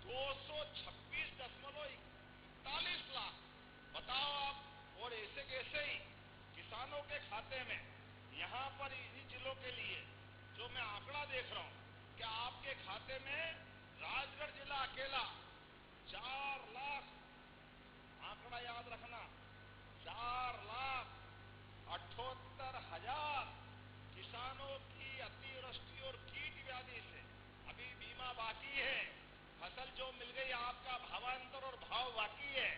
226.41 लाख। बताओ आप। और ऐसे कैसे ही किसानों के खाते में यहाँ पर इन्हीं जिलों के लिए जो मैं आंकड़ा देख रहा हूँ कि आपके खाते में राजगढ़ जिला अकेला 4 लाख, आंकड़ा याद रखना, 4,78,000 किसानों की अतिवृष्टि और कीट व्याधि से अभी बीमा बाकी है। फसल जो मिल गई आपका भावांतर और भाव बाकी है।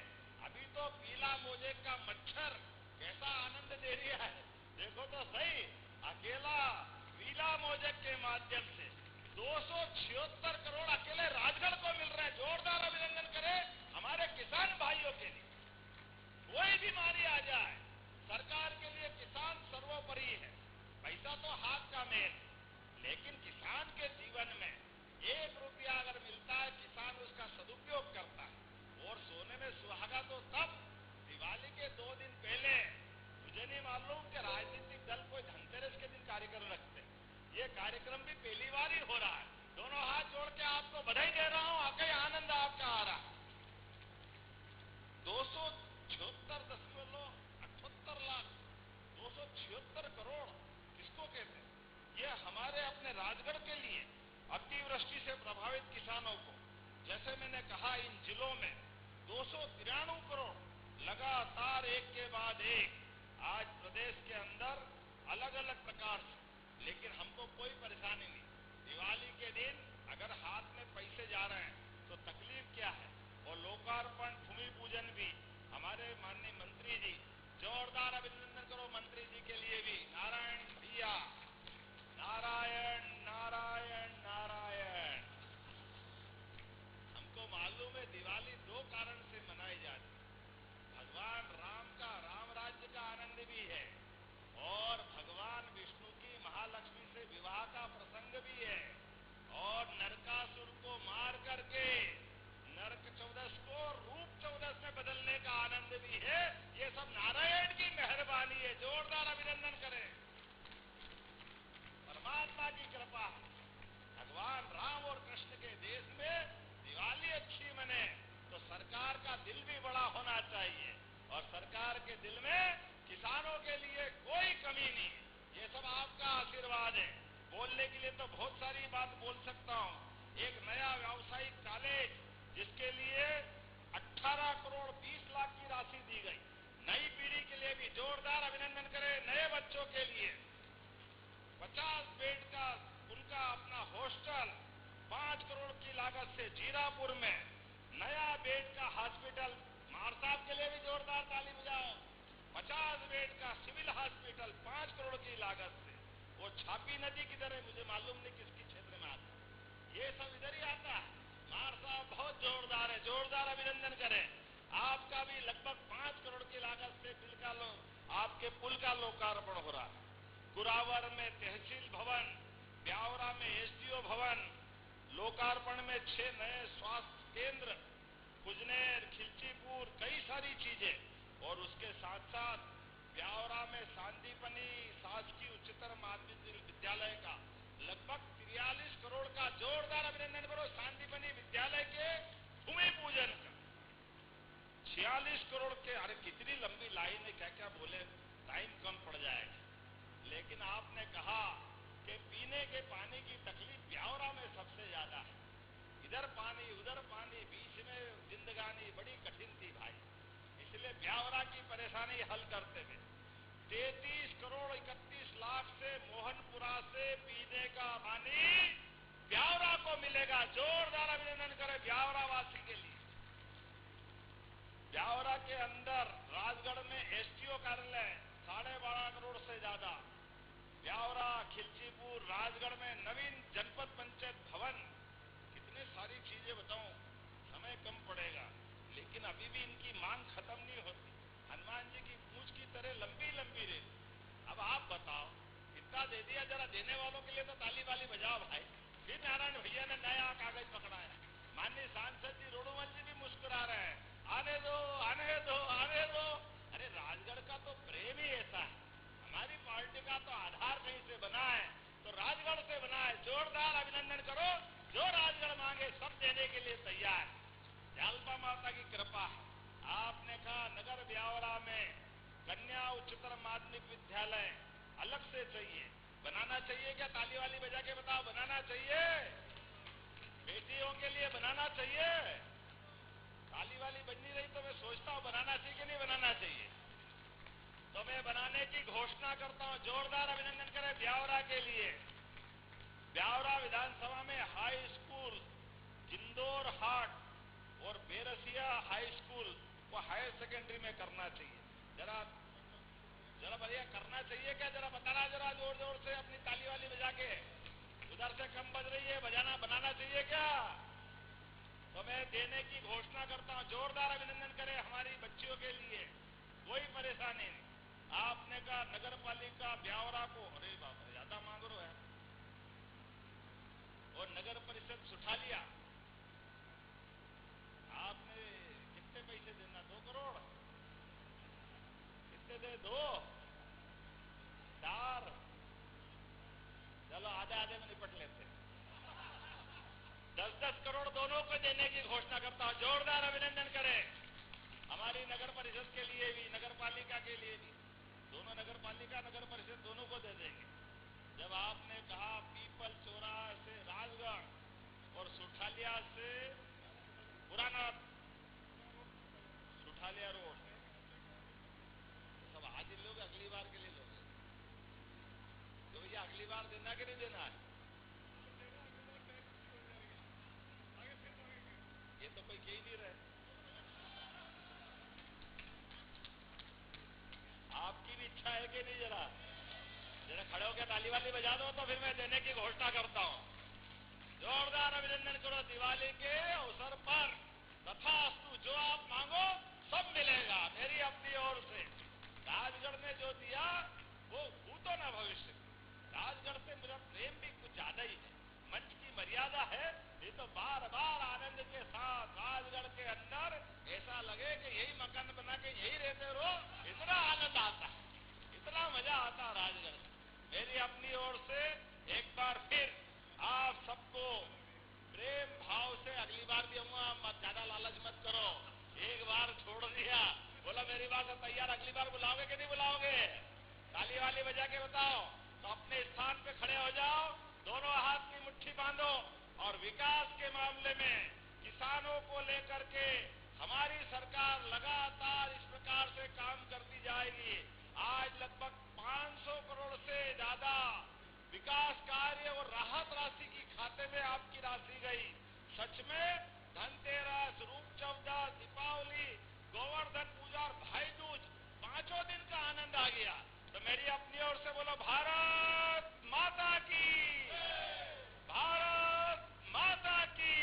अभी तो पीला मोजेक का मच्छर कैसा आनंद दे रहा है, देखो तो सही। अकेला पीला मोजेक के माध्यम से 276 करोड़ अकेले राजगढ़ को मिल रहे हैं। जोरदार अभिनंदन करें हमारे किसान भाइयों के लिए। कोई बीमारी आ जाए, सरकार के लिए किसान सर्वोपरि है। पैसा तो हाथ का मेल, लेकिन किसान के जीवन में 1 रुपया अगर मिलता है, किसान उसका सदुपयोग करता है। और सोने में सुहागा तो तब, दिवाली के 2 दिन पहले। मुझे नहीं मालूम कि राजनीतिक दल कोई धनतेरस के दिन कार्यक्रम रखते हैं। ये कार्यक्रम भी पहली बार ही हो रहा है। दोनों हाथ जोड़ के आपको बधाई दे रहा हूं, आके आनंद आपका आ रहा। 276.78 लाख, 276 करोड़ किसको कहते हैं? ये हमारे अपने राजगढ़ के लिए अतिवृष्टि से प्रभावित किसानों को, जैसे मैंने कहा, इन जिलों में 293 करोड़ लगातार एक के बाद एक आज प्रदेश के अंदर अलग अलग प्रकार से। लेकिन हमको कोई परेशानी नहीं। दिवाली के दिन अगर हाथ में पैसे जा रहे हैं तो तकलीफ क्या है? और लोकार्पण भूमि पूजन भी हमारे माननीय मंत्री जी, जोरदार अभिनंदन करो मंत्री जी के लिए भी। नारायण भैया, नारायण नारायण नारायण। हमको मालूम है दिवाली 2 कारण से मनाई जाती है। भगवान राम का राम राज्य का आनंद भी है और भगवान विष्णु की महालक्ष्मी से विवाह का प्रसंग भी है और नरकासुर को मार करके नरक चौदस को रूप चौदस में बदलने का आनंद भी है। ये सब नारायण की मेहरबानी है। जोरदार अभिनंदन करें। परमात्मा की कृपा। भगवान राम और कृष्ण के देश में दिवाली अच्छी मने तो सरकार का दिल भी बड़ा होना चाहिए और सरकार के दिल में किसानों के लिए कोई कमी नहीं। ये सब आपका आशीर्वाद है। बोलने के लिए तो बहुत सारी बात बोल सकता हूँ। एक नया व्यावसायिक कॉलेज जिसके लिए 18 करोड़ 20 लाख की राशि दी गई। नई पीढ़ी के लिए भी जोरदार अभिनंदन करें। नए बच्चों के लिए 50 बेड का उनका अपना हॉस्टल 5 करोड़ की लागत से जीरापुर में नया बेड का हॉस्पिटल। मार साहब के लिए भी जोरदार ताली बजाओ। 50 बेड का सिविल हॉस्पिटल 5 करोड़ की लागत से। वो छापी नदी किधर है मुझे मालूम नहीं, किसकी क्षेत्र में आता है। ये सब इधर ही आता है। मार साहब बहुत जोरदार है। जोरदार अभिनंदन करें। आपका भी लगभग 5 करोड़ की लागत से आपके पुल का लोकार्पण हो रहा है। कुरावर में तहसील भवन, ब्यावरा में एसडीओ भवन, लोकार्पण में 6 नए स्वास्थ्य केंद्र, कुजनेर, खिलचीपुर, कई सारी चीजें। और उसके साथ साथ ब्यावरा में सांदीपनी शासकीय उच्चतर माध्यमिक विद्यालय का लगभग 43 करोड़ का जोरदार अभिनंदन करो। सांदीपनी विद्यालय के भूमि पूजन का 46 करोड़ के। अरे कितनी लंबी लाइन है, क्या क्या बोले, टाइम कम पड़ जाएगा। लेकिन आपने कहा कि पीने के पानी की तकलीफ ब्यावरा में सबसे ज्यादा है। इधर पानी उधर पानी, बीच में जिंदगानी बड़ी कठिन थी भाई। इसलिए ब्यावरा की परेशानी हल करते हुए 33 करोड़ 31 लाख से मोहनपुरा से पीने का पानी ब्यावरा को मिलेगा। जोरदार अभिनंदन करें ब्यावरा वासी के लिए। ब्यावरा के अंदर राजगढ़ में एसटीओ कार्यालय 12.5 करोड़ से ज्यादा। ब्यावरा, खिलचीपुर, राजगढ़ में नवीन जनपद पंचायत भवन। कितने सारी चीजें बताऊं, समय कम पड़ेगा। लेकिन अभी भी इनकी मांग खत्म नहीं होती। हनुमान जी की पूंछ की तरह लंबी लंबी रे। अब आप बताओ, इतना दे दिया, जरा देने वालों के लिए तो ताली वाली बजाओ भाई। फिर नारायण भैया ने नया कागज पकड़ाया। माननीय सांसद जी रोडूमल जी भी मुस्कुरा रहे हैं। आने दो आने दो आने दो। अरे राजगढ़ का तो प्रेम ही ऐसा है। हमारी पार्टी का तो आधार कहीं से बना है तो राजगढ़ से बना है। जोरदार अभिनंदन करो। जो राजगढ़ मांगे सब देने के लिए तैयार। माता की कृपा है। आपने कहा नगर ब्यावरा में कन्या उच्चतर माध्यमिक विद्यालय अलग से चाहिए, बनाना चाहिए क्या? ताली वाली बजा के बताओ, बनाना चाहिए? बेटियों के लिए बनाना चाहिए? ताली वाली बन नहीं रही तो मैं सोचता हूं बनाना चाहिए कि नहीं बनाना चाहिए। तो मैं बनाने की घोषणा करता हूं। जोरदार अभिनंदन करें ब्यावरा के लिए। ब्यावरा विधानसभा में हाई स्कूल, इंदौर हाट और बेरसिया हाई स्कूल को हायर सेकेंडरी में करना चाहिए। जरा जरा बढ़िया करना चाहिए क्या? जरा बताना जरा जोर जोर से अपनी ताली वाली बजा के। उधर से कम बज रही है, बजाना बनाना चाहिए क्या? तो मैं देने की घोषणा करता हूं। जोरदार अभिनंदन करें हमारी बच्चियों के लिए, कोई परेशानी नहीं। आपने कहा नगर पालिका ब्यावरा को, अरे बाप रे ज्यादा मांग रहे हैं। और नगर परिषद सुठालिया, आपने कितने पैसे देना? 2 करोड़? कितने दे? 2 4? चलो आधे आधे में निपट लेते। 10-10 करोड़ दोनों को देने की घोषणा करता हूं। जोरदार अभिनंदन करें हमारी नगर परिषद के लिए भी, नगर पालिका के लिए भी। दोनों नगर पालिका नगर परिषद दोनों को दे देंगे। जब आपने कहा पीपल चौराहा से राजगढ़ और सुठालिया से पुराना सुठालिया रोड, सब आज ही लोग अगली बार के लिए लोग, तो भैया अगली बार देना कि नहीं देना है? ये तो कोई कह ही नहीं रहे। आपकी भी इच्छा है कि नहीं? जरा जरा खड़े होकर ताली वाली बजा दो तो फिर मैं देने की घोषणा करता हूं। जोरदार अभिनंदन करो दिवाली के अवसर पर। तथास्तु, जो आप मांगो सब मिलेगा मेरी अपनी ओर से। राजगढ़ ने जो दिया वो भूतो न भविष्य। राजगढ़ से मेरा प्रेम भी कुछ ज्यादा ही है। मंच की मर्यादा है, ये तो बार बार आनंद के साथ राजगढ़ के अंदर ऐसा लगे कि यही मकान बना के यही रहते रहो। इतना आनंद आता है, इतना मजा आता राजगढ़। मेरी अपनी ओर से एक बार फिर आप सबको प्रेम भाव से, अगली बार भी आऊंगा, मत ज्यादा लालच मत करो। एक बार छोड़ दिया, बोला मेरी बात से तैयार, अगली बार बुलाओगे कि नहीं बुलाओगे? ताली वाली बजा के बताओ। तो अपने स्थान पे खड़े हो जाओ, दोनों हाथ की मुट्ठी बांधो और विकास के मामले में किसानों को लेकर के हमारी सरकार लगातार इस प्रकार से काम करती जाएगी। आज लगभग 500 करोड़ से ज्यादा विकास कार्य और राहत राशि की खाते में आपकी राशि गई। सच में धनतेरस, रूप चौदस, दीपावली, गोवर्धन पूजा और भाई दूज 5 दिन का आनंद आ गया। तो मेरी अपनी ओर से बोलो भारत माता की, भारत माता की।